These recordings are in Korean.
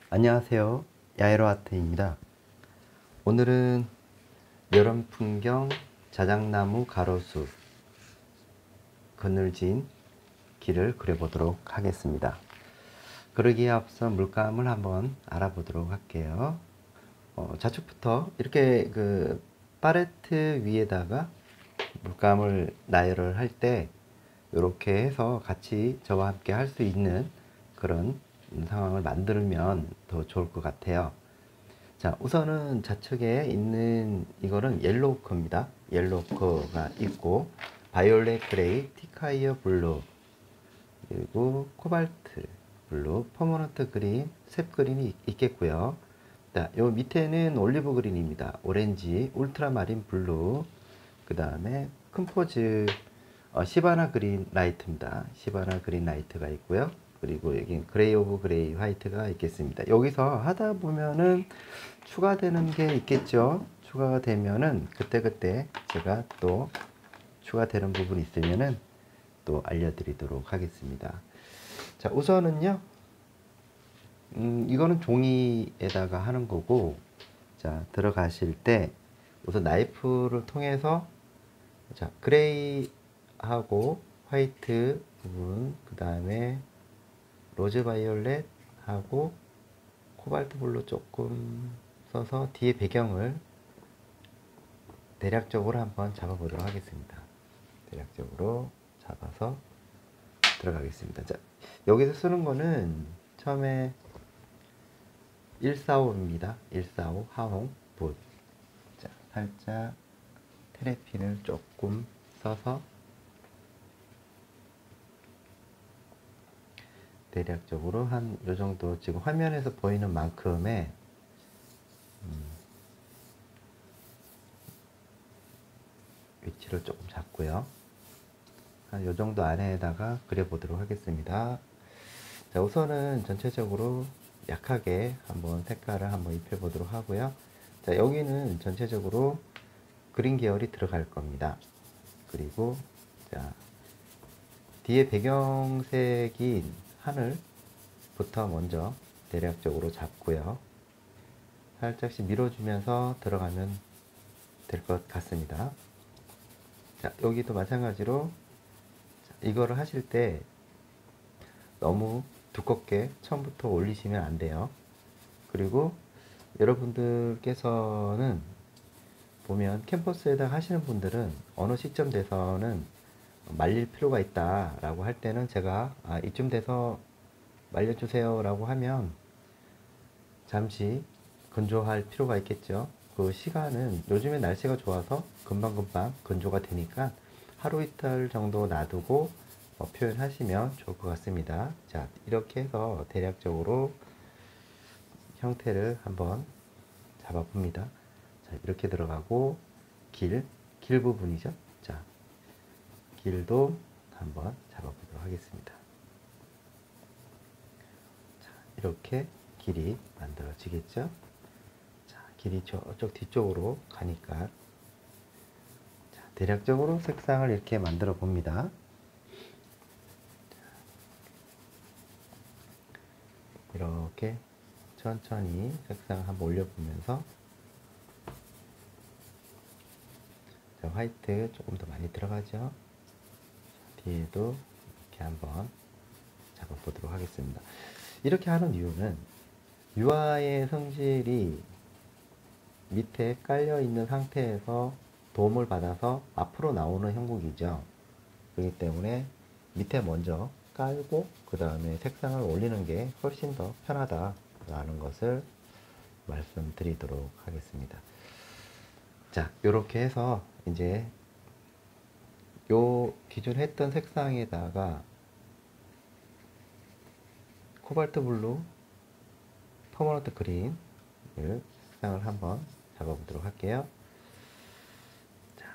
안녕하세요. 야에로아트입니다. 오늘은 여름 풍경 자작나무 가로수 그늘진 길을 그려보도록 하겠습니다. 그러기에 앞서 물감을 한번 알아보도록 할게요. 좌측부터 이렇게 팔레트 위에다가 물감을 나열을 할 때 이렇게 해서 같이 저와 함께 할 수 있는 그런 상황을 만들면 더 좋을 것 같아요. 자, 우선은 좌측에 있는 이거는 옐로우커입니다. 옐로우커가 있고 바이올렛 그레이, 티카이어 블루, 그리고 코발트 블루, 퍼머넌트 그린, 셉 그린이 있겠고요. 자, 요 밑에는 올리브 그린입니다. 오렌지, 울트라마린 블루, 그 다음에 컴포즈 시바나 그린 라이트입니다. 시바나 그린 라이트가 있고요. 그리고 여기 그레이 오브 그레이 화이트가 있겠습니다. 여기서 하다 보면은 추가되는 게 있겠죠. 추가가 되면은 그때그때 제가 또 추가되는 부분이 있으면은 또 알려드리도록 하겠습니다. 자, 우선은요, 이거는 종이에다가 하는 거고, 자, 들어가실 때 우선 나이프를 통해서 자, 그레이하고 화이트 부분, 그 다음에 로즈 바이올렛 하고 코발트 블루 조금 써서 뒤에 배경을 대략적으로 한번 잡아보도록 하겠습니다. 대략적으로 잡아서 들어가겠습니다. 자, 여기서 쓰는 거는 처음에 145입니다. 145 하홍 붓. 자, 살짝 테레핀을 조금 써서 대략적으로 한 요 정도 지금 화면에서 보이는 만큼의 위치를 조금 잡고요. 한 요 정도 안에다가 그려보도록 하겠습니다. 자, 우선은 전체적으로 약하게 한번 색깔을 한번 입혀보도록 하고요. 자, 여기는 전체적으로 그린 계열이 들어갈 겁니다. 그리고 자, 뒤에 배경색인 하늘부터 먼저 대략적으로 잡고요. 살짝씩 밀어주면서 들어가면 될 것 같습니다. 자, 여기도 마찬가지로 이거를 하실 때 너무 두껍게 처음부터 올리시면 안 돼요. 그리고 여러분들께서는 보면 캔버스에다 하시는 분들은 어느 시점 돼서는 말릴 필요가 있다 라고 할 때는 제가 이쯤 돼서 말려주세요 라고 하면 잠시 건조할 필요가 있겠죠. 그 시간은 요즘에 날씨가 좋아서 금방금방 건조가 되니까 하루 이틀 정도 놔두고 표현하시면 좋을 것 같습니다. 자, 이렇게 해서 대략적으로 형태를 한번 잡아봅니다. 자, 이렇게 들어가고 길 부분이죠. 자, 길도 한번 잡아보도록 하겠습니다. 자, 이렇게 길이 만들어지겠죠. 자, 길이 저쪽 뒤쪽으로 가니까 자, 대략적으로 색상을 이렇게 만들어 봅니다. 이렇게 천천히 색상을 한번 올려보면서 자, 화이트 조금 더 많이 들어가죠. 뒤에도 이렇게 한번 잡아보도록 하겠습니다. 이렇게 하는 이유는 유화의 성질이 밑에 깔려 있는 상태에서 도움을 받아서 앞으로 나오는 형국이죠. 그렇기 때문에 밑에 먼저 깔고 그 다음에 색상을 올리는 게 훨씬 더 편하다라는 것을 말씀드리도록 하겠습니다. 자, 이렇게 해서 이제 요 기존 했던 색상에다가 코발트 블루, 퍼머넌트 그린을 색상을 한번 잡아보도록 할게요. 자,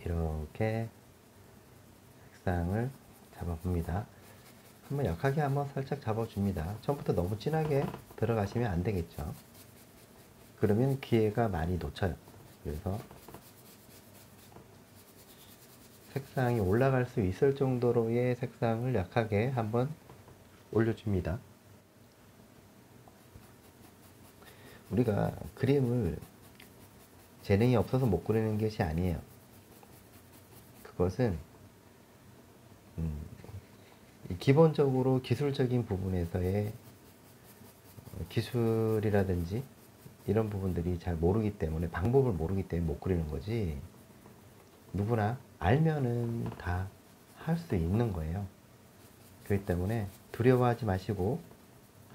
이렇게 색상을 잡아봅니다. 한번 약하게 한번 살짝 잡아줍니다. 처음부터 너무 진하게 들어가시면 안 되겠죠. 그러면 기회가 많이 놓쳐요. 그래서 색상이 올라갈 수 있을 정도로의 색상을 약하게 한번 올려줍니다. 우리가 그림을 재능이 없어서 못 그리는 것이 아니에요. 그것은 기본적으로 기술적인 부분에서의 기술이라든지 이런 부분들이 잘 모르기 때문에, 방법을 모르기 때문에 못 그리는 거지, 누구나 알면은 다 할 수 있는 거예요. 그렇기 때문에 두려워하지 마시고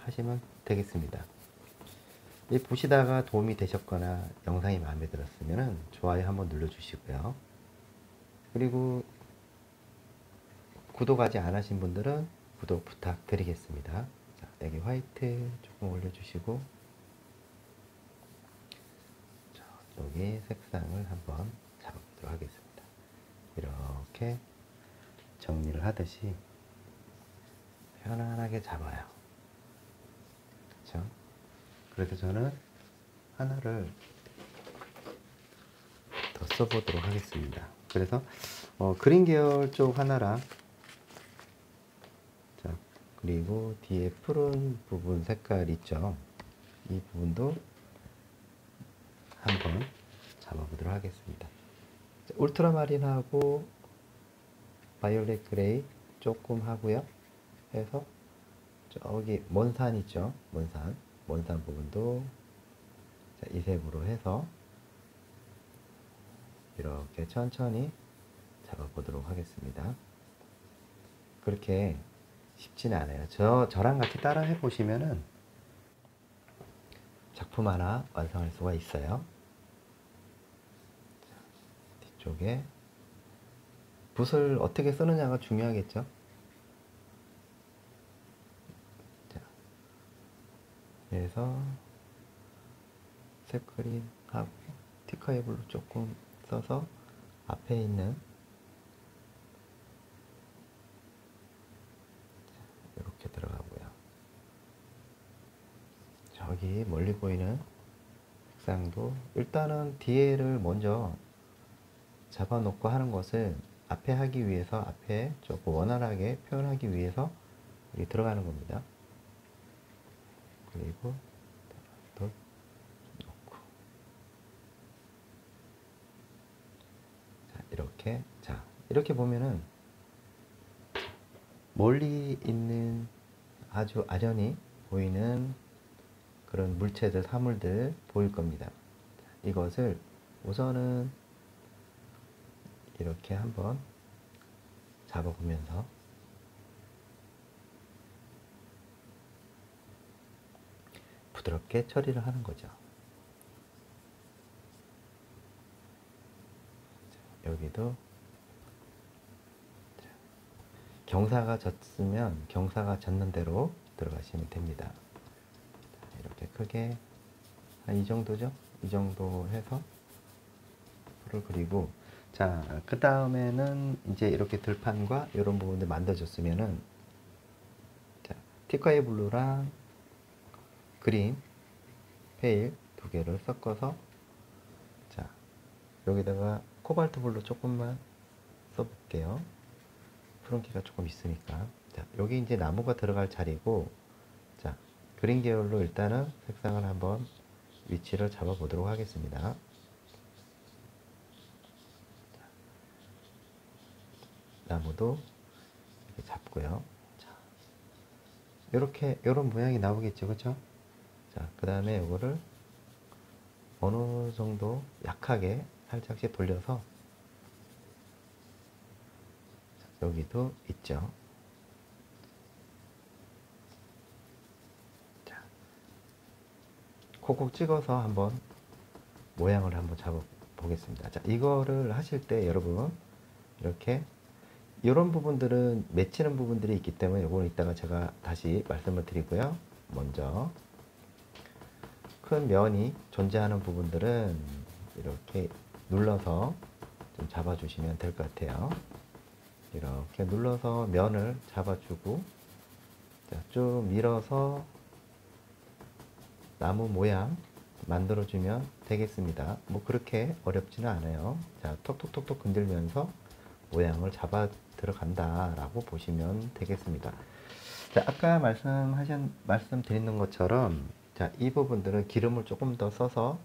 하시면 되겠습니다. 보시다가 도움이 되셨거나 영상이 마음에 들었으면 좋아요 한번 눌러주시고요. 그리고 구독하지 않으신 분들은 구독 부탁드리겠습니다. 자, 여기 화이트 조금 올려주시고, 자, 여기 색상을 한번 잡아보도록 하겠습니다. 이렇게 정리를 하듯이 편안하게 잡아요. 그렇죠? 그래서 저는 하나를 더 써보도록 하겠습니다. 그래서 그린 계열 쪽 하나랑, 자, 그리고 뒤에 푸른 부분 색깔 있죠? 이 부분도 한번 잡아보도록 하겠습니다. 자, 울트라마린하고 바이올렛 그레이 조금 하고요. 해서 저기 먼 산 있죠? 먼 산 부분도, 자, 이 색으로 해서 이렇게 천천히 잡아보도록 하겠습니다. 그렇게 쉽지는 않아요. 저랑 같이 따라 해보시면은 작품 하나 완성할 수가 있어요. 자, 뒤쪽에 붓을 어떻게 쓰느냐가 중요하겠죠. 자, 그래서 색그린하고 티커에블로 조금 써서 앞에 있는, 이렇게 들어가고요. 저기 멀리 보이는 색상도 일단은 뒤에를 먼저 잡아놓고 하는 것은 앞에 하기 위해서, 앞에 조금 원활하게 표현하기 위해서 여기 들어가는 겁니다. 그리고 또 넣고, 자, 이렇게 보면은 멀리 있는 아주 아련히 보이는 그런 물체들, 사물들 보일 겁니다. 이것을 우선은 이렇게 한번 잡아보면서 부드럽게 처리를 하는 거죠. 자, 여기도 경사가 졌으면 경사가 졌는 대로 들어가시면 됩니다. 자, 이렇게 크게 한 이 정도죠? 이 정도 해서 풀을 그리고, 자, 그 다음에는 이제 이렇게 들판과 이런 부분들 만들어줬으면은, 자, 티카이 블루랑 그린 페일 두 개를 섞어서, 자, 여기다가 코발트 블루 조금만 써볼게요. 푸른기가 조금 있으니까. 자, 여기 이제 나무가 들어갈 자리고, 자, 그린 계열로 일단은 색상을 한번 위치를 잡아 보도록 하겠습니다. 나무도 이렇게 잡고요. 자, 이렇게 이런 모양이 나오겠죠, 그렇죠? 자, 그 다음에 이거를 어느 정도 약하게 살짝씩 돌려서, 여기도 있죠. 자, 콕콕 찍어서 한번 모양을 한번 잡아 보겠습니다. 자, 이거를 하실 때 여러분 이렇게 이런 부분들은 맺히는 부분들이 있기 때문에 이거는 이따가 제가 다시 말씀을 드리고요. 먼저 큰 면이 존재하는 부분들은 이렇게 눌러서 좀 잡아주시면 될 것 같아요. 이렇게 눌러서 면을 잡아주고, 자, 좀 밀어서 나무 모양 만들어주면 되겠습니다. 뭐 그렇게 어렵지는 않아요. 자, 톡톡톡톡 건들면서 모양을 잡아 들어간다 라고 보시면 되겠습니다. 자, 아까 말씀드리는 것처럼, 자, 이 부분들은 기름을 조금 더 써서,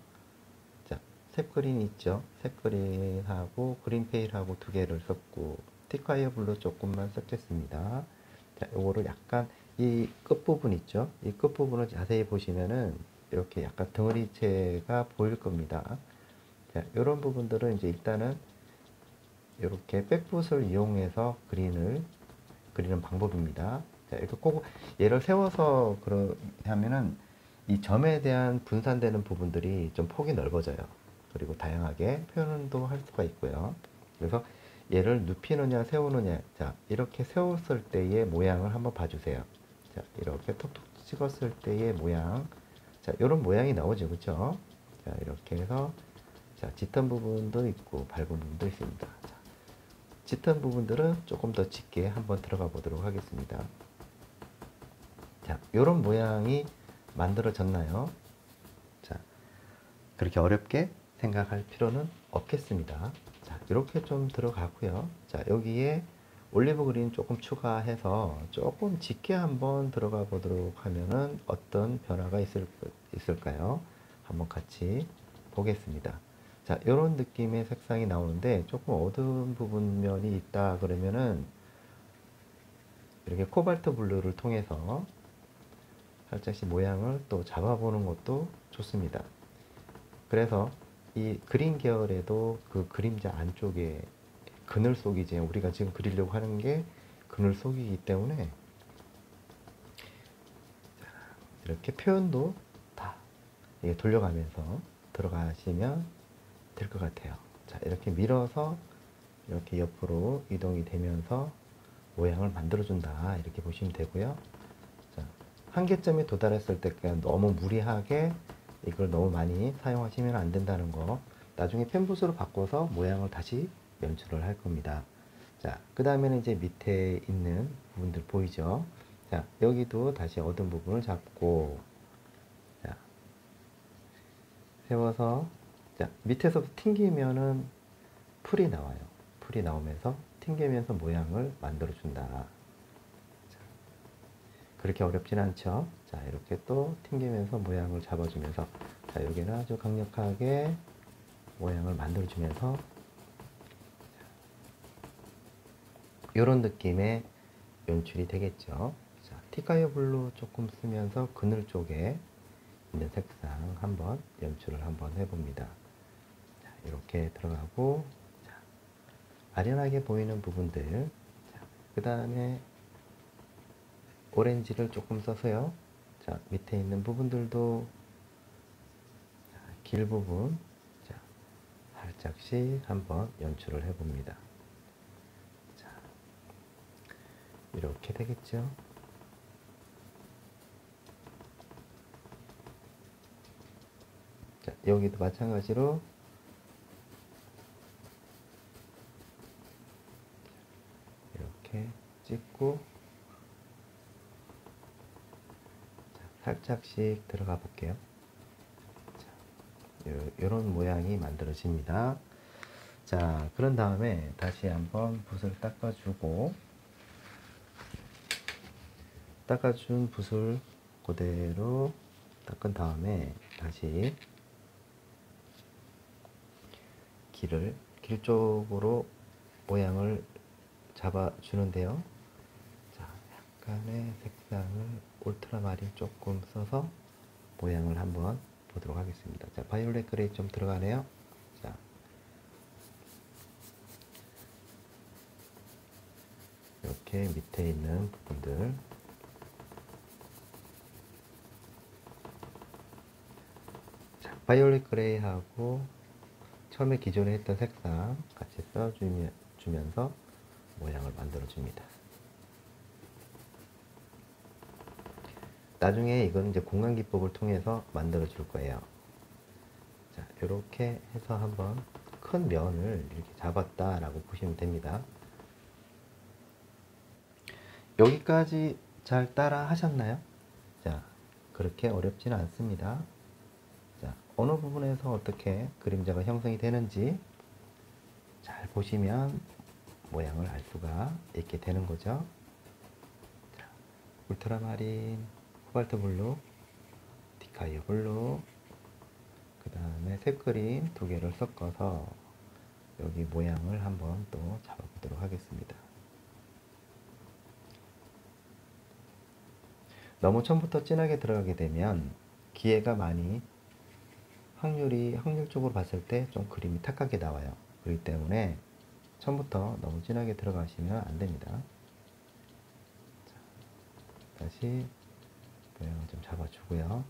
자, 셉그린 있죠? 셉그린하고 그린페일하고 두 개를 썼고, 티카이어 블루 조금만 썼겠습니다. 자, 요거를 약간 이 끝부분 있죠? 이 끝부분을 자세히 보시면은 이렇게 약간 덩어리체가 보일 겁니다. 자, 이런 부분들은 이제 일단은 이렇게 백붓을 이용해서 그리는 방법입니다. 자, 이렇게 꼭 얘를 세워서 하면은 이 점에 대한 분산되는 부분들이 좀 폭이 넓어져요. 그리고 다양하게 표현도 할 수가 있고요. 그래서 얘를 눕히느냐 세우느냐, 자, 이렇게 세웠을 때의 모양을 한번 봐주세요. 자, 이렇게 톡톡 찍었을 때의 모양, 자, 이런 모양이 나오죠, 그렇죠? 자, 이렇게 해서, 자, 짙은 부분도 있고 밝은 부분도 있습니다. 자, 짙은 부분들은 조금 더 짙게 한번 들어가 보도록 하겠습니다. 자, 이런 모양이 만들어졌나요? 자, 그렇게 어렵게 생각할 필요는 없겠습니다. 자, 이렇게 좀 들어가고요. 자, 여기에 올리브 그린 조금 추가해서 조금 짙게 한번 들어가 보도록 하면은 어떤 변화가 있을까요? 한번 같이 보겠습니다. 자, 이런 느낌의 색상이 나오는데 조금 어두운 부분 면이 있다 그러면은 이렇게 코발트 블루를 통해서 살짝씩 모양을 또 잡아보는 것도 좋습니다. 그래서 이 그린 계열에도 그 그림자 안쪽에 그늘 속이지, 우리가 지금 그리려고 하는 게 그늘 속이기 때문에 이렇게 표현도 다 돌려가면서 들어가시면 될 것 같아요. 자, 이렇게 밀어서 이렇게 옆으로 이동이 되면서 모양을 만들어준다, 이렇게 보시면 되고요. 자, 한계점에 도달했을 때 너무 무리하게 이걸 너무 많이 사용하시면 안 된다는 거, 나중에 펜붓으로 바꿔서 모양을 다시 연출을 할 겁니다. 자, 그 다음에는 이제 밑에 있는 부분들 보이죠? 자, 여기도 다시 어두운 부분을 잡고, 자, 세워서, 자, 밑에서부터 튕기면은 풀이 나와요. 풀이 나오면서 튕기면서 모양을 만들어 준다. 그렇게 어렵진 않죠. 자, 이렇게 또 튕기면서 모양을 잡아주면서, 자, 여기는 아주 강력하게 모양을 만들어주면서, 이런 느낌의 연출이 되겠죠. 자, 티카이어 블루 조금 쓰면서 그늘 쪽에 있는 색상 한번 연출을 한번 해봅니다. 자, 이렇게 들어가고, 자, 아련하게 보이는 부분들, 그 다음에 오렌지를 조금 써서요. 자, 밑에 있는 부분들도, 자, 길 부분, 자, 살짝씩 한번 연출을 해봅니다. 자, 이렇게 되겠죠. 자, 여기도 마찬가지로 이렇게 찍고, 살짝씩 들어가 볼게요. 자, 이런 모양이 만들어집니다. 자, 그런 다음에 다시 한번 붓을 닦아주고, 닦아준 붓을 그대로 닦은 다음에 다시 길 쪽으로 모양을 잡아주는데요. 자, 약간의 색상을 울트라마린 조금 써서 모양을 한번 보도록 하겠습니다. 자, 바이올렛 그레이 좀 들어가네요. 자, 이렇게 밑에 있는 부분들, 자, 바이올렛 그레이하고 처음에 기존에 했던 색상 같이 써주면서 모양을 만들어줍니다. 나중에 이건 이제 공간 기법을 통해서 만들어 줄 거예요. 자, 이렇게 해서 한번 큰 면을 이렇게 잡았다라고 보시면 됩니다. 여기까지 잘 따라 하셨나요? 자, 그렇게 어렵지는 않습니다. 자, 어느 부분에서 어떻게 그림자가 형성이 되는지 잘 보시면 모양을 알 수가 있게 되는 거죠. 자, 울트라마린, 코발트 블루, 디카이어 블루, 그 다음에 색그린 두 개를 섞어서 여기 모양을 한번 또 잡아보도록 하겠습니다. 너무 처음부터 진하게 들어가게 되면 기회가 많이 확률적으로 봤을 때 좀 그림이 탁하게 나와요. 그렇기 때문에 처음부터 너무 진하게 들어가시면 안 됩니다. 자, 다시 모양을 좀 잡아주고요.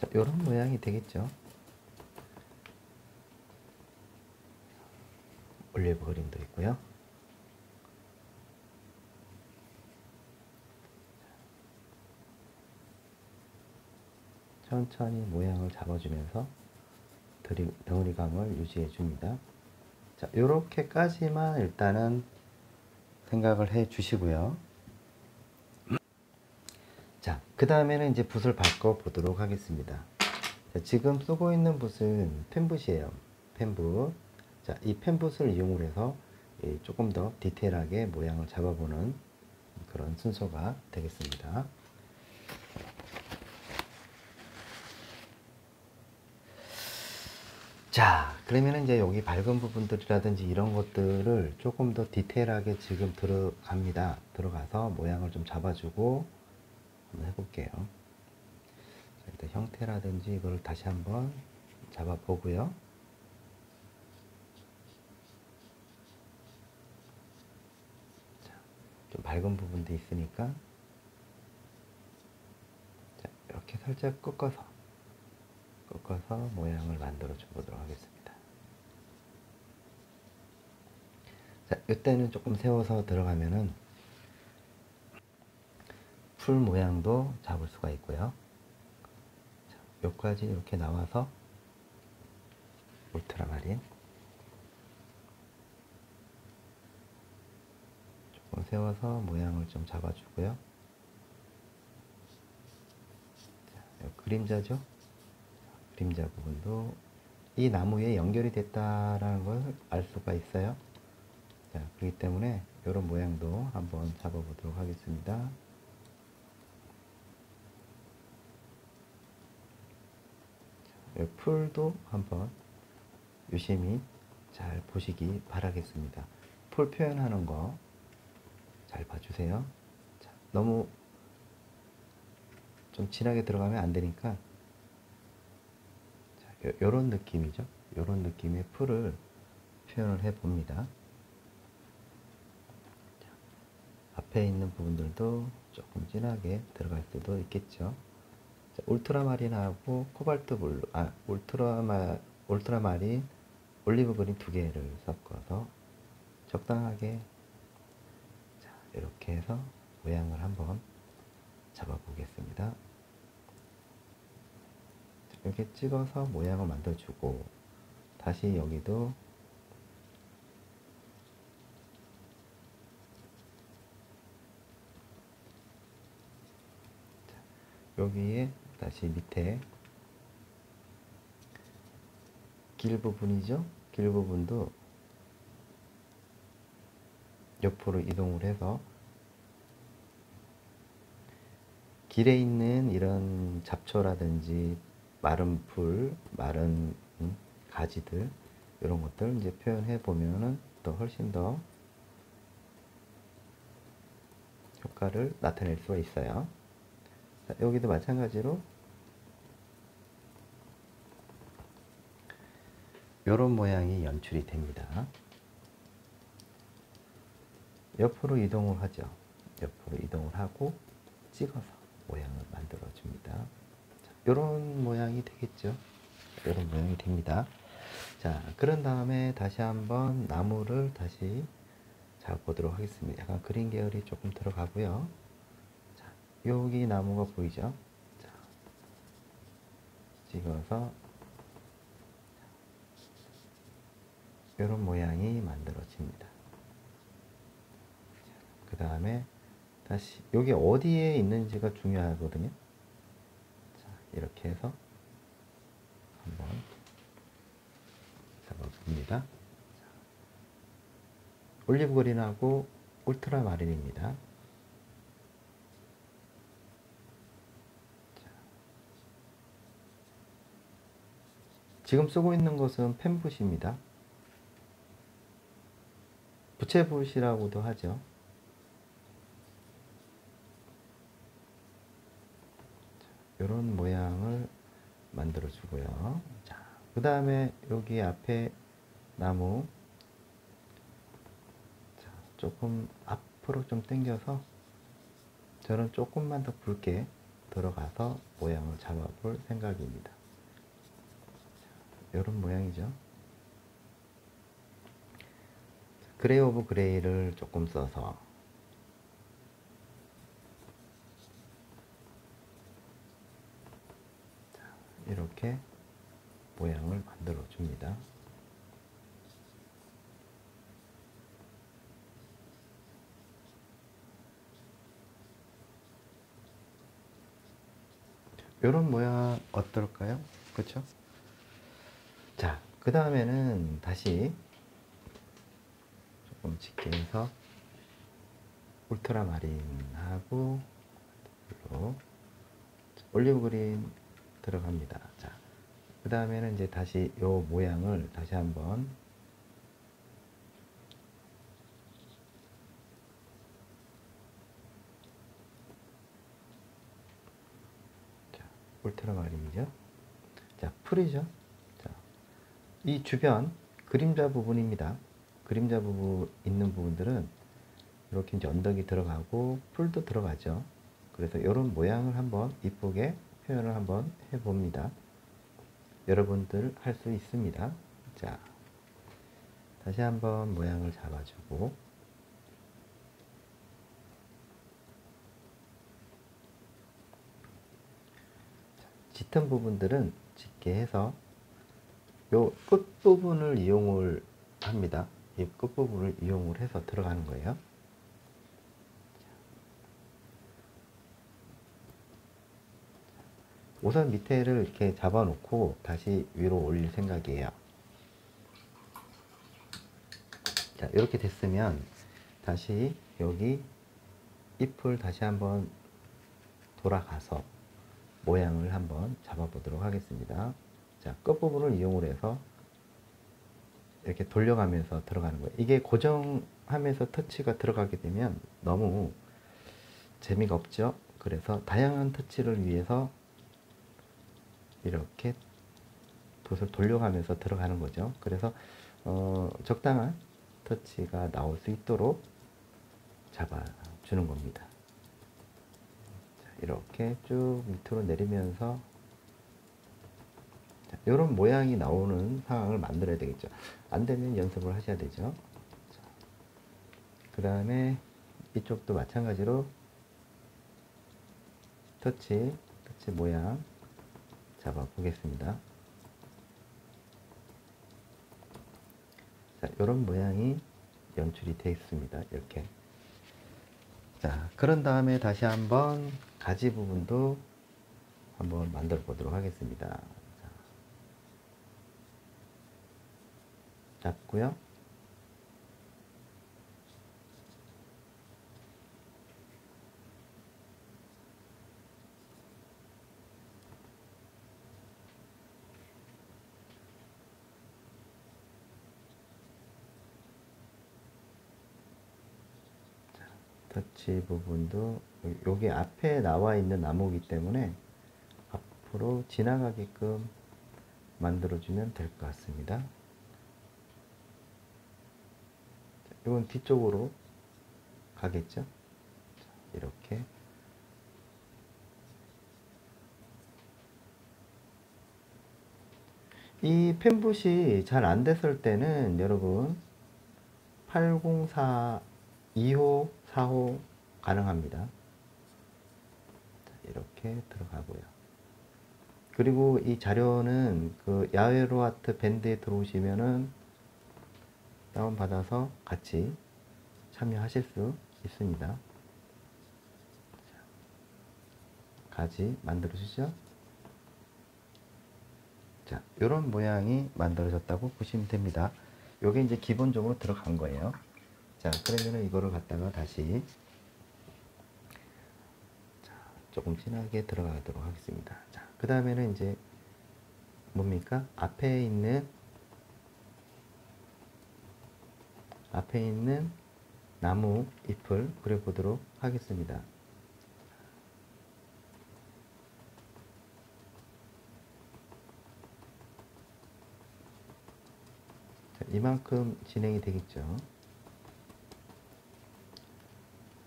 자, 이런 모양이 되겠죠. 올리브 그림도 있고요. 천천히 모양을 잡아주면서 덩어리감을 유지해 줍니다. 자, 요렇게까지만 일단은 생각을 해 주시고요. 자, 그 다음에는 이제 붓을 바꿔 보도록 하겠습니다. 자, 지금 쓰고 있는 붓은 펜붓이에요. 펜붓. 자, 이 펜붓을 이용을 해서 조금 더 디테일하게 모양을 잡아보는 그런 순서가 되겠습니다. 자, 그러면 이제 여기 밝은 부분들이라든지 이런 것들을 조금 더 디테일하게 지금 들어갑니다. 들어가서 모양을 좀 잡아주고 한번 해볼게요. 자, 일단 형태라든지 이걸 다시 한번 잡아보고요. 자, 좀 밝은 부분도 있으니까 자, 이렇게 살짝 꺾어서 모양을 만들어 줘 보도록 하겠습니다. 자, 이때는 조금 세워서 들어가면은 풀 모양도 잡을 수가 있고요. 자, 여기까지 이렇게 나와서 울트라마린 조금 세워서 모양을 좀 잡아주고요. 자, 그림자죠. 그림자 부분도 이 나무에 연결이 됐다라는 걸 알 수가 있어요. 자, 그렇기 때문에 이런 모양도 한번 잡아보도록 하겠습니다. 자, 풀도 한번 유심히 잘 보시기 바라겠습니다. 풀 표현하는 거 잘 봐주세요. 자, 너무 좀 진하게 들어가면 안 되니까 요런 느낌이죠. 요런 느낌의 풀을 표현을 해 봅니다. 앞에 있는 부분들도 조금 진하게 들어갈 수도 있겠죠. 자, 울트라마린하고 코발트 블루, 울트라마린, 올리브 그린 두 개를 섞어서 적당하게 자, 이렇게 해서 모양을 한번 잡아 보겠습니다. 이렇게 찍어서 모양을 만들어주고 다시 여기도 여기에 다시 밑에 길 부분이죠. 길 부분도 옆으로 이동을 해서 길에 있는 이런 잡초라든지 마른 풀, 마른 가지들 이런 것들 이제 표현해 보면은 또 훨씬 더 효과를 나타낼 수가 있어요. 자, 여기도 마찬가지로 이런 모양이 연출이 됩니다. 옆으로 이동을 하죠. 옆으로 이동을 하고 찍어서 모양을 만들어 줍니다. 이런 모양이 되겠죠. 이런 모양이 됩니다. 자, 그런 다음에 다시 한번 나무를 다시 잡아보도록 하겠습니다. 약간 그린 계열이 조금 들어가고요. 자, 여기 나무가 보이죠? 자, 찍어서 이런 모양이 만들어집니다. 그 다음에 다시 여기 어디에 있는지가 중요하거든요. 자, 이렇게 해서 있습니다. 올리브 그린하고 울트라마린입니다. 지금 쓰고 있는 것은 펜붓입니다. 부채붓이라고도 하죠. 이런 모양을 만들어 주고요. 자, 그 다음에 여기 앞에 나무, 자, 조금 앞으로 좀 당겨서 저는 조금만 더 굵게 들어가서 모양을 잡아볼 생각입니다. 이런 모양이죠. 그레이 오브 그레이를 조금 써서 이렇게 모양을 만들어 줍니다. 이런 모양 어떨까요? 그렇죠? 자, 그 다음에는 다시 조금 짙게 해서 울트라마린하고 올리브 그린 들어갑니다. 자, 그 다음에는 이제 다시 요 모양을 다시 한번 울트라마린이죠. 자, 풀이죠. 자, 이 주변 그림자 부분입니다. 그림자 부분 있는 부분들은 이렇게 이제 언덕이 들어가고 풀도 들어가죠. 그래서 이런 모양을 한번 이쁘게 표현을 한번 해봅니다. 여러분들 할 수 있습니다. 자, 다시 한번 모양을 잡아주고 짙은 부분들은 짙게 해서 요 끝부분을 이용을 합니다. 이 끝부분을 이용을 해서 들어가는 거예요. 우선 밑에를 이렇게 잡아 놓고 다시 위로 올릴 생각이에요. 자, 이렇게 됐으면 다시 여기 잎을 다시 한번 돌아가서 모양을 한번 잡아 보도록 하겠습니다. 자, 끝부분을 이용을 해서 이렇게 돌려가면서 들어가는 거예요. 이게 고정하면서 터치가 들어가게 되면 너무 재미가 없죠. 그래서 다양한 터치를 위해서 이렇게 돛을 돌려가면서 들어가는 거죠. 그래서 적당한 터치가 나올 수 있도록 잡아주는 겁니다. 자, 이렇게 쭉 밑으로 내리면서 이런 모양이 나오는 상황을 만들어야 되겠죠. 안 되면 연습을 하셔야 되죠. 그 다음에 이쪽도 마찬가지로 터치 모양 잡아 보겠습니다. 자, 이런 모양이 연출이 되어 있습니다. 이렇게. 자, 그런 다음에 다시 한번 가지 부분도 한번 만들어 보도록 하겠습니다. 자, 잡고요. 터치 부분도 여기 앞에 나와 있는 나무이기 때문에 앞으로 지나가게끔 만들어주면 될 것 같습니다. 이건 뒤쪽으로 가겠죠. 이렇게 이 펜붓이 잘 안 됐을 때는 여러분 804 2호 4호 가능합니다. 이렇게 들어가고요. 그리고 이 자료는 그 야외로 아트 밴드에 들어오시면은 다운받아서 같이 참여하실 수 있습니다. 가지 만들어 주시죠. 자, 이런 모양이 만들어졌다고 보시면 됩니다. 요게 이제 기본적으로 들어간 거예요. 자, 그러면은 이거를 갖다가 다시 조금 진하게 들어가도록 하겠습니다. 자, 그 다음에는 이제 뭡니까? 앞에 있는 나무 잎을 그려보도록 하겠습니다. 자, 이만큼 진행이 되겠죠.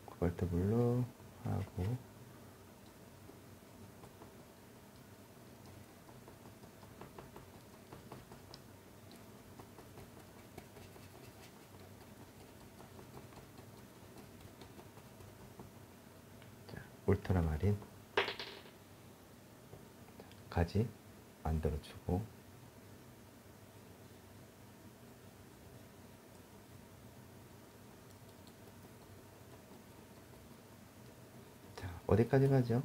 코발트 블루 하고 울트라마린 가지 만들어주고, 자, 어디까지 가죠?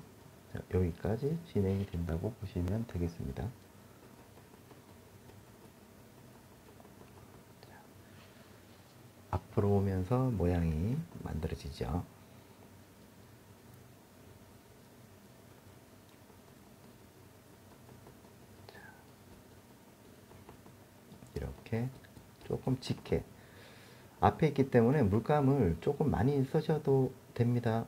자, 여기까지 진행이 된다고 보시면 되겠습니다. 자, 앞으로 오면서 모양이 만들어지죠. 이렇게 조금 짙게 앞에 있기 때문에 물감을 조금 많이 쓰셔도 됩니다.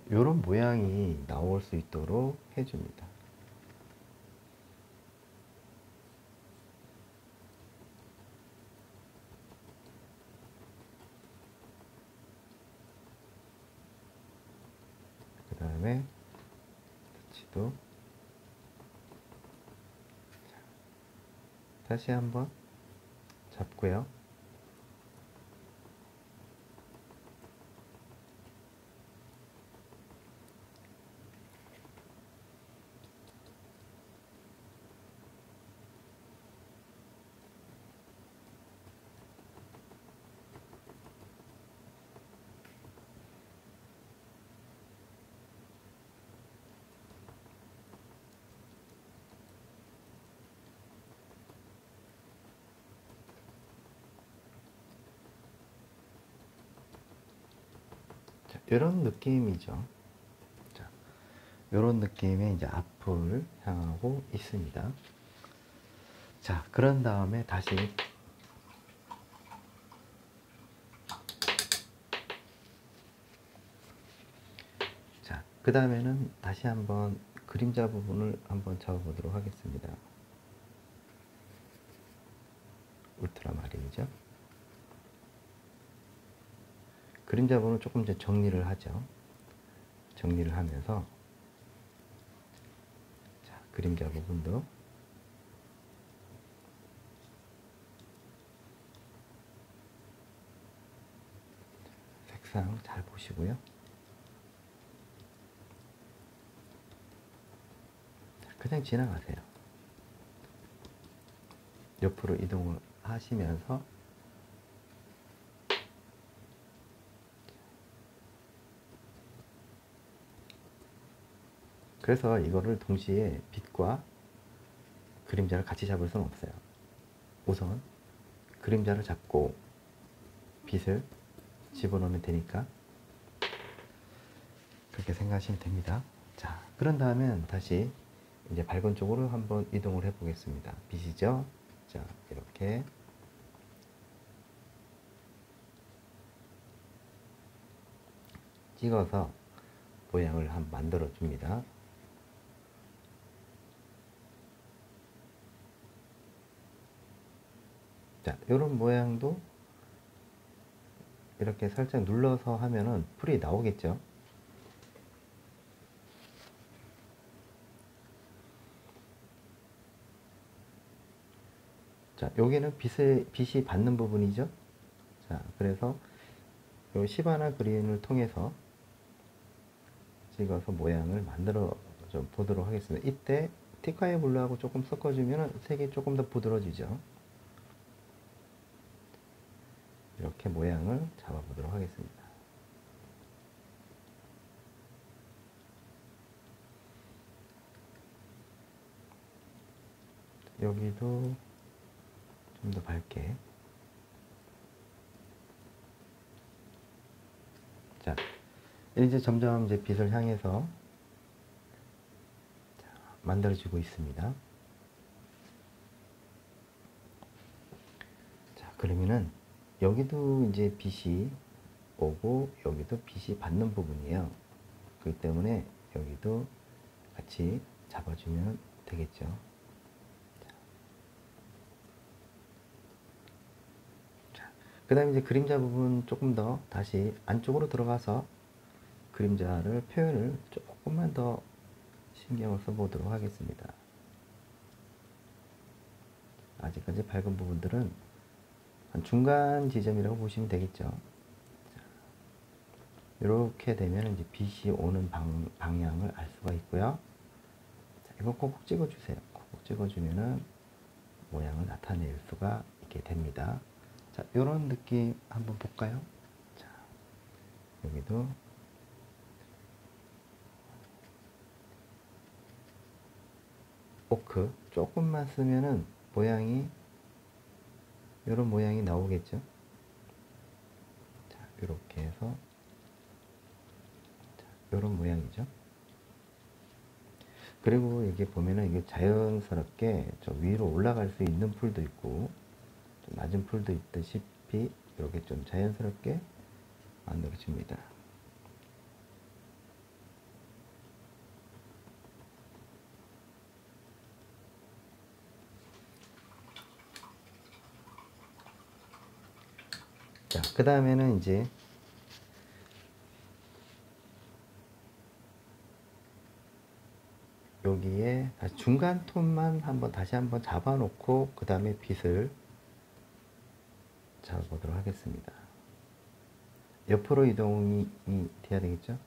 이런 모양이 나올 수 있도록 해줍니다. 그 다음에 터치도 다시 한번 잡고요. 이런 느낌이죠. 자, 이런 느낌의 이제 앞을 향하고 있습니다. 자, 그런 다음에 다시 자, 그 다음에는 다시 한번 그림자 부분을 한번 잡아보도록 하겠습니다. 울트라마린이죠. 그림자 부분을 조금 이제 정리를 하죠. 정리를 하면서 자, 그림자 부분도 색상 잘 보시고요. 그냥 지나가세요. 옆으로 이동을 하시면서 그래서 이거를 동시에 빛과 그림자를 같이 잡을 수는 없어요. 우선 그림자를 잡고 빛을 집어넣으면 되니까 그렇게 생각하시면 됩니다. 자, 그런 다음엔 다시 이제 밝은 쪽으로 한번 이동을 해 보겠습니다. 빛이죠? 자, 이렇게 찍어서 모양을 한번 만들어 줍니다. 자, 이런 모양도 이렇게 살짝 눌러서 하면은 풀이 나오겠죠. 자, 여기는 빛이 받는 부분이죠. 자, 그래서 요 시바나 그린을 통해서 찍어서 모양을 만들어 좀 보도록 하겠습니다. 이때 티카의 블루하고 조금 섞어주면 색이 조금 더 부드러워지죠. 이렇게 모양을 잡아보도록 하겠습니다. 여기도 좀 더 밝게. 자, 이제 점점 이제 빛을 향해서 만들어지고 있습니다. 자, 그러면은 여기도 이제 빛이 오고 여기도 빛이 받는 부분이에요. 그렇기 때문에 여기도 같이 잡아주면 되겠죠. 그 다음에 이제 그림자 부분 조금 더 다시 안쪽으로 들어가서 그림자를 표현을 조금만 더 신경을 써보도록 하겠습니다. 아직까지 밝은 부분들은 한 중간 지점이라고 보시면 되겠죠. 이렇게 되면 이제 빛이 오는 방향을 알 수가 있고요. 자, 이거 콕콕 찍어주세요. 콕콕 찍어주면은 모양을 나타낼 수가 있게 됩니다. 자, 이런 느낌 한번 볼까요? 자, 여기도 오크 조금만 쓰면은 모양이 이런 모양이 나오겠죠. 자, 이렇게 해서 이런 모양이죠. 그리고 이게 보면은 이게 자연스럽게 저 위로 올라갈 수 있는 풀도 있고 좀 낮은 풀도 있다시피 이렇게 좀 자연스럽게 만들어집니다. 자, 그 다음에는 이제 여기에 중간 톤만 다시 한번 잡아 놓고 그 다음에 빛을 잡아보도록 하겠습니다. 옆으로 이동이 돼야 되겠죠?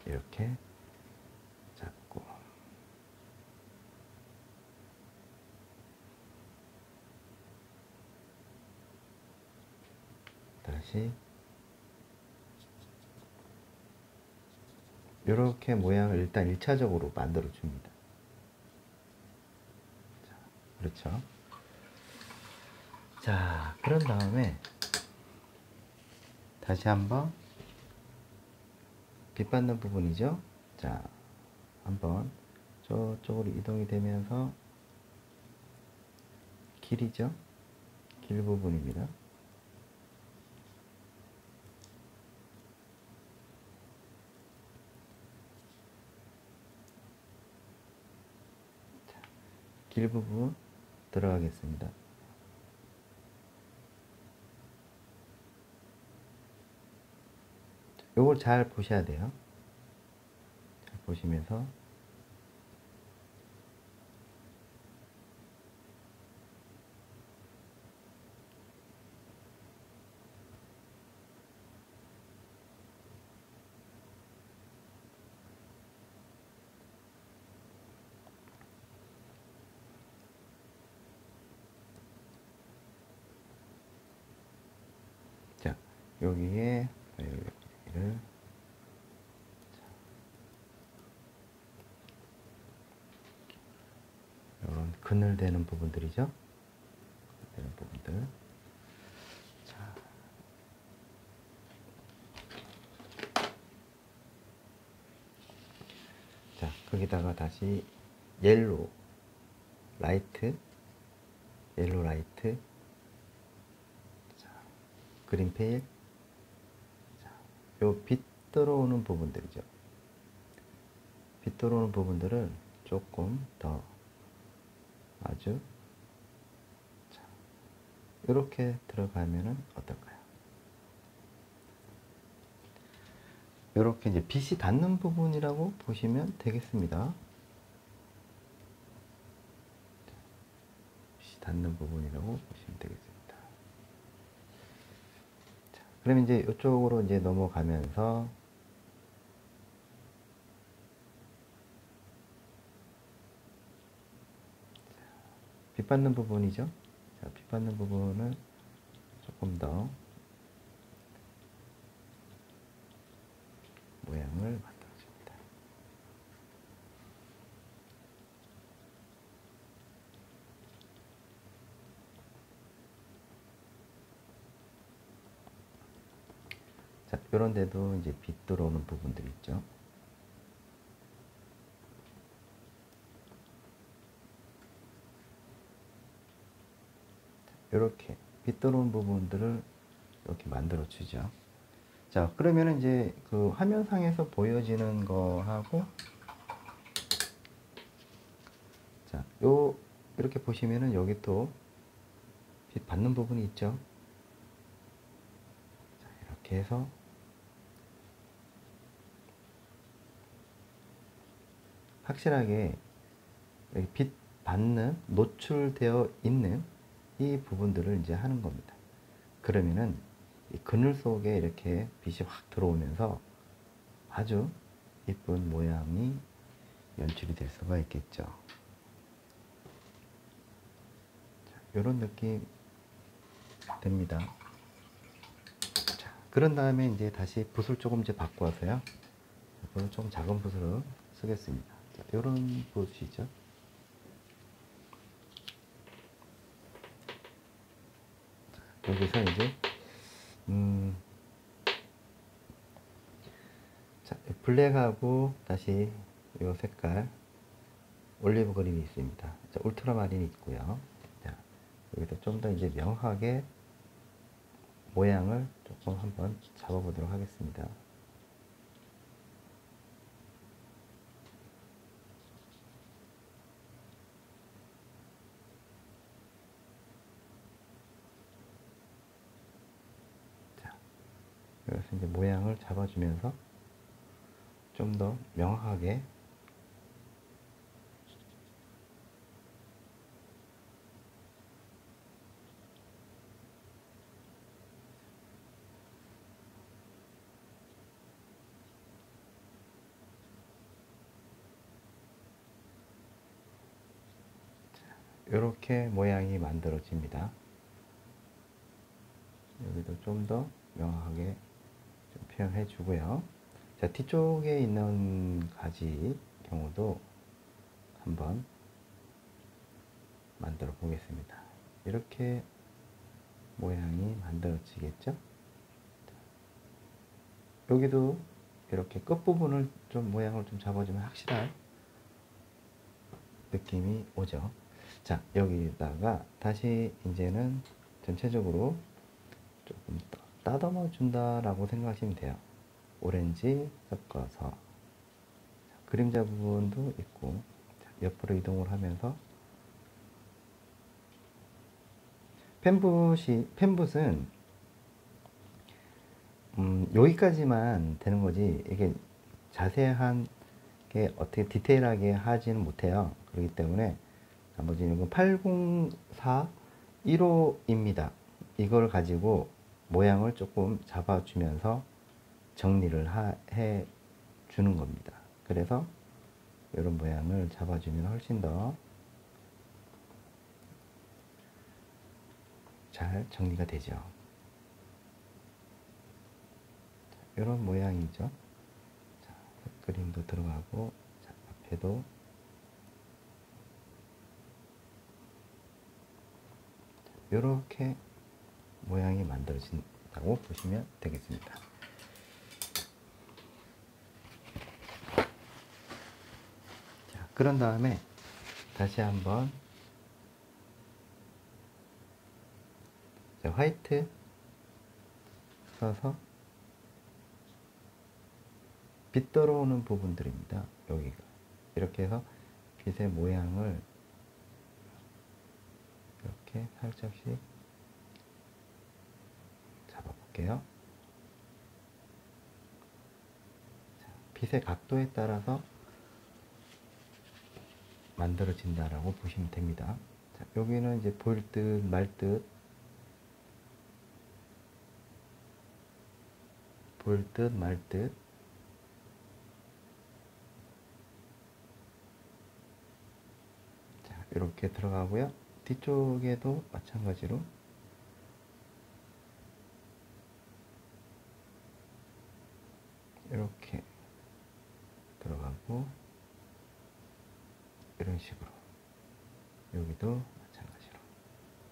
이렇게 잡고 다시 이렇게 모양을 일단 1차적으로 만들어 줍니다. 자, 그렇죠. 자, 그런 다음에 다시 한번 빛 받는 부분이죠. 자, 한번 저쪽으로 이동이 되면서 길이죠. 길 부분입니다. 자, 길 부분 들어가겠습니다. 요걸 잘 보셔야 돼요. 잘 보시면서 자, 여기에 여기를 이런 그늘되는 부분들이죠. 그늘되는 부분들. 자, 자, 거기다가 다시 옐로우 라이트, 자, 그린 페일. 자, 요 빛 들어오는 부분들이죠. 빛 들어오는 부분들을 조금 더 아주 자, 이렇게 들어가면은 어떨까요? 이렇게 이제 빛이 닿는 부분이라고 보시면 되겠습니다. 빛이 닿는 부분이라고 보시면 되겠습니다. 자, 그러면 이제 이쪽으로 이제 넘어가면서 빛 받는 부분이죠. 자, 빛 받는 부분을 조금 더 모양을 만들어줍니다. 자, 이런 데도 이제 빛 들어오는 부분들 있죠. 이렇게 빛 들어온 부분들을 이렇게 만들어 주죠. 자, 그러면 이제 그 화면상에서 보여지는 거하고, 자, 이렇게 보시면은 여기 또 빛 받는 부분이 있죠. 자, 이렇게 해서 확실하게 여기 빛 받는, 노출되어 있는 이 부분들을 이제 하는 겁니다. 그러면은 이 그늘 속에 이렇게 빛이 확 들어오면서 아주 이쁜 모양이 연출이 될 수가 있겠죠. 이런 느낌 됩니다. 자, 그런 다음에 이제 다시 붓을 조금 이제 바꿔서요. 붓을 좀 작은 붓으로 쓰겠습니다. 자, 이런 붓이죠. 여기서 이제 자, 블랙하고 다시 이 색깔 올리브 그린이 있습니다. 자, 울트라마린이 있고요. 자, 여기서 좀 더 이제 명확하게 모양을 조금 한번 잡아보도록 하겠습니다. 자, 여기서 이제 모양을 잡아주면서 좀 더 명확하게 이렇게 모양이 만들어집니다. 여기도 좀 더 명확하게 좀 표현해 주고요. 자, 뒤쪽에 있는 가지 경우도 한번 만들어 보겠습니다. 이렇게 모양이 만들어지겠죠? 여기도 이렇게 끝부분을 좀 모양을 좀 잡아주면 확실한 느낌이 오죠. 자, 여기다가 다시 이제는 전체적으로 조금 따듬어 준다라고 생각하시면 돼요. 오렌지 섞어서 그림자 부분도 있고, 옆으로 이동을 하면서 펜붓은 여기까지만 되는 거지 이게 자세한 게 어떻게 디테일하게 하지는 못해요. 그렇기 때문에 나머지 이건 804 1호입니다. 이걸 가지고 모양을 조금 잡아주면서 정리를 해 주는 겁니다. 그래서 이런 모양을 잡아주면 훨씬 더 잘 정리가 되죠. 이런 모양이죠. 자, 그림도 들어가고, 자, 앞에도 이렇게 모양이 만들어진다고 보시면 되겠습니다. 자, 그런 다음에 다시 한번 화이트 써서 빛 들어오는 부분들입니다. 여기가 이렇게 해서 빛의 모양을 이렇게 살짝씩 잡아볼게요. 자, 빛의 각도에 따라서 만들어진다라고 보시면 됩니다. 자, 여기는 이제 보일 듯 말 듯, 보일 듯 말 듯. 자, 이렇게 들어가고요. 뒤쪽에도 마찬가지로 이렇게 들어가고, 이런 식으로 여기도 마찬가지로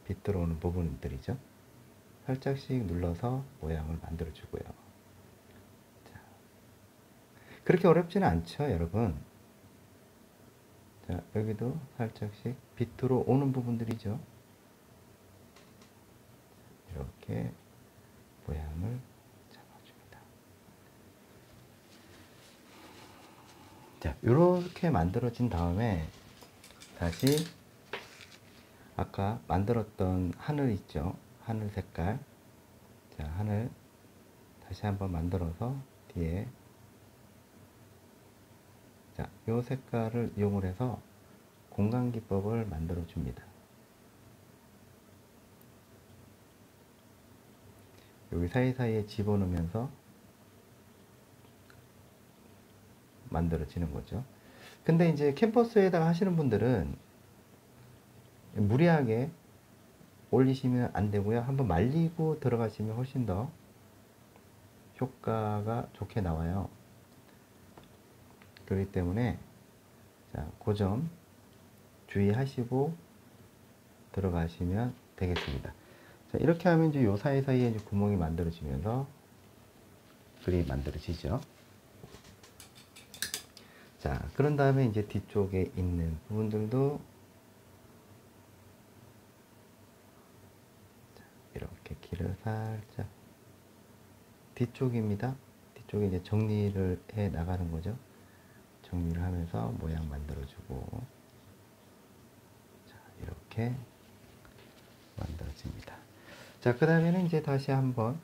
빛 들어오는 부분들이죠. 살짝씩 눌러서 모양을 만들어 주고요. 자, 그렇게 어렵지는 않죠, 여러분. 자, 여기도 살짝씩 빛 들어오는 부분들이죠. 이렇게 모양을 잡아줍니다. 자, 이렇게 만들어진 다음에 다시 아까 만들었던 하늘 있죠? 하늘 색깔. 자, 하늘 다시 한번 만들어서 뒤에, 자, 요 색깔을 이용을 해서 공간 기법을 만들어 줍니다. 여기 사이사이에 집어넣으면서 만들어지는 거죠. 근데 이제 캔버스에다가 하시는 분들은 무리하게 올리시면 안 되고요. 한번 말리고 들어가시면 훨씬 더 효과가 좋게 나와요. 그렇기 때문에, 자, 그 점 주의하시고 들어가시면 되겠습니다. 자, 이렇게 하면 이제 요 사이사이에 이제 구멍이 만들어지면서 그림이 만들어지죠. 자, 그런 다음에 이제 뒤쪽에 있는 부분들도 이렇게 길을 살짝, 뒤쪽입니다. 뒤쪽에 이제 정리를 해 나가는 거죠. 정리를 하면서 모양 만들어주고, 자, 이렇게 만들어집니다. 자, 그 다음에는 이제 다시 한번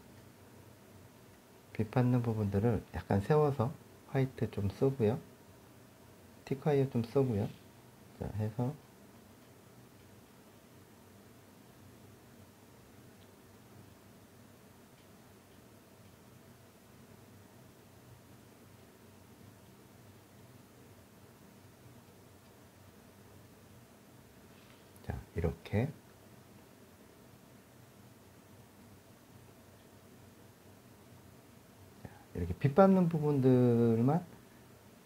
빛 받는 부분들을 약간 세워서 화이트 좀 쓰고요. 틱화이어 좀 쓰고요. 자, 해서 자, 이렇게 이렇게 빛 받는 부분들만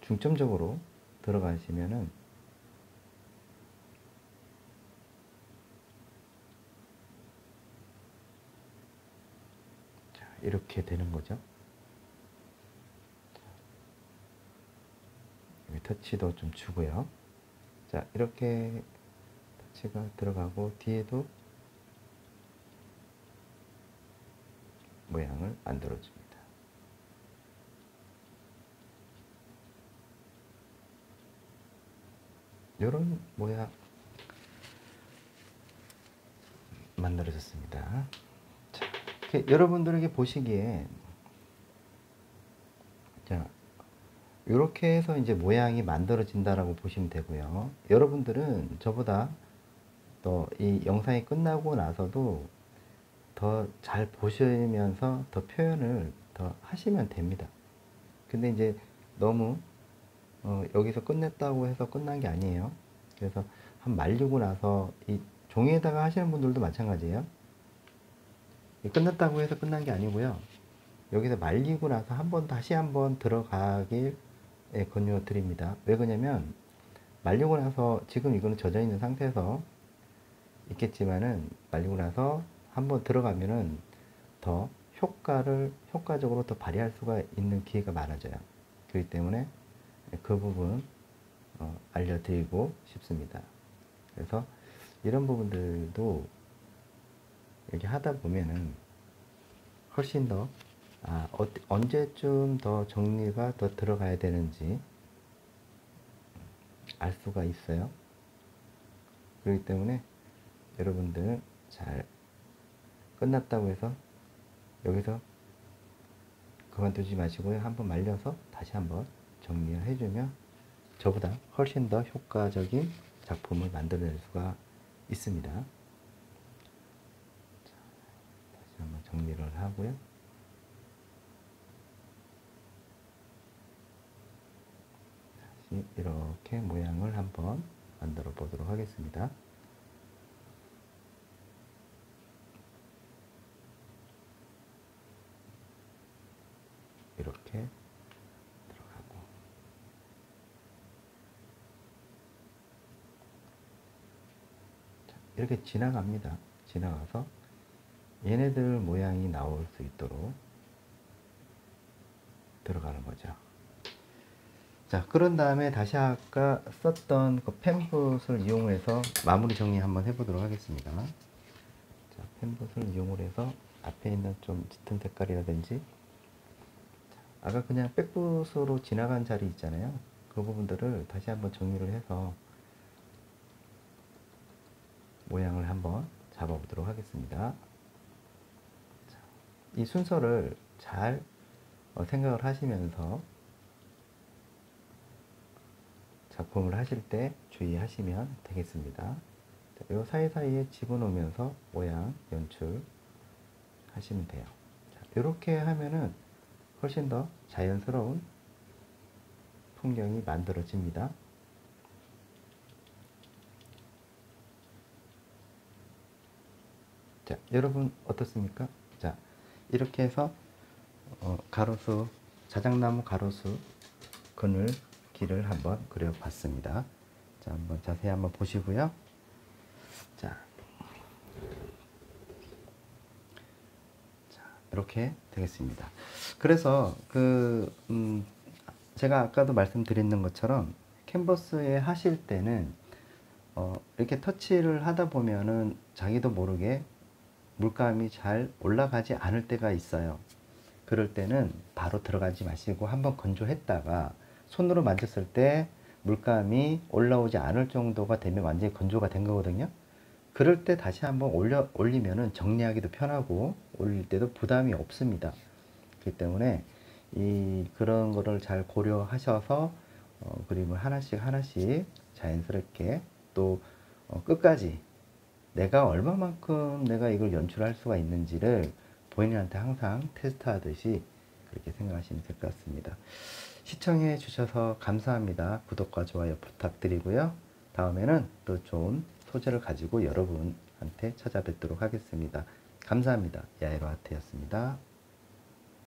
중점적으로 들어가시면은, 자, 이렇게 되는 거죠. 여기 터치도 좀 주고요. 자, 이렇게 터치가 들어가고 뒤에도 모양을 만들어 줍니다. 이런 모양 만들어졌습니다. 자, 여러분들에게 보시기에, 자, 이렇게 해서 이제 모양이 만들어진다라고 보시면 되고요. 여러분들은 저보다 또 이 영상이 끝나고 나서도 더 잘 보시면서 더 표현을 더 하시면 됩니다. 근데 이제 너무 여기서 끝냈다고 해서 끝난 게 아니에요. 그래서 한 말리고 나서 이 종이에다가 하시는 분들도 마찬가지예요. 끝났다고 해서 끝난 게 아니고요. 여기서 말리고 나서 다시 한번 들어가길 권유 드립니다. 왜 그러냐면, 말리고 나서 지금 이거는 젖어 있는 상태에서 있겠지만은, 말리고 나서 한번 들어가면은 더 효과적으로 더 발휘할 수가 있는 기회가 많아져요. 그렇기 때문에 그 부분 알려드리고 싶습니다. 그래서 이런 부분들도 이렇게 하다 보면은 훨씬 더 언제쯤 더 정리가 더 들어가야 되는지 알 수가 있어요. 그렇기 때문에 여러분들 잘 끝났다고 해서 여기서 그만두지 마시고요. 한번 말려서 다시 한번 정리를 해주면 저보다 훨씬 더 효과적인 작품을 만들어낼 수가 있습니다. 자, 다시 한번 정리를 하고요. 다시 이렇게 모양을 한번 만들어 보도록 하겠습니다. 이렇게 들어가고, 자, 이렇게 지나갑니다. 지나가서 얘네들 모양이 나올 수 있도록 들어가는 거죠. 자, 그런 다음에 다시 아까 썼던 그 펜붓을 이용해서 마무리 정리 한번 해보도록 하겠습니다. 자, 펜붓을 이용을 해서 앞에 있는 좀 짙은 색깔이라든지, 아까 그냥 백붓으로 지나간 자리 있잖아요. 그 부분들을 다시 한번 정리를 해서 모양을 한번 잡아보도록 하겠습니다. 자, 이 순서를 잘 생각을 하시면서 작품을 하실 때 주의하시면 되겠습니다. 이 사이사이에 집어넣으면서 모양 연출 하시면 돼요. 자, 이렇게 하면은 훨씬 더 자연스러운 풍경이 만들어집니다. 자, 여러분 어떻습니까? 자, 이렇게 해서 가로수, 자작나무 가로수 그늘 길을 한번 그려봤습니다. 자, 한번 자세히 한번 보시고요. 자, 이렇게 되겠습니다. 그래서 제가 아까도 말씀드린 것처럼 캔버스에 하실 때는 이렇게 터치를 하다 보면은 자기도 모르게 물감이 잘 올라가지 않을 때가 있어요. 그럴 때는 바로 들어가지 마시고 한번 건조했다가 손으로 만졌을 때 물감이 올라오지 않을 정도가 되면 완전히 건조가 된 거거든요. 그럴 때 다시 한번 올리면은 정리하기도 편하고 올릴 때도 부담이 없습니다. 그렇기 때문에 그런 거를 잘 고려하셔서 그림을 하나씩 하나씩 자연스럽게 또 끝까지 내가 얼마만큼 내가 이걸 연출할 수가 있는지를 본인한테 항상 테스트하듯이 그렇게 생각하시면 될 것 같습니다. 시청해 주셔서 감사합니다. 구독과 좋아요 부탁드리고요. 다음에는 또 좋은 소재를 가지고 여러분한테 찾아뵙도록 하겠습니다. 감사합니다. 야에로 아트였습니다.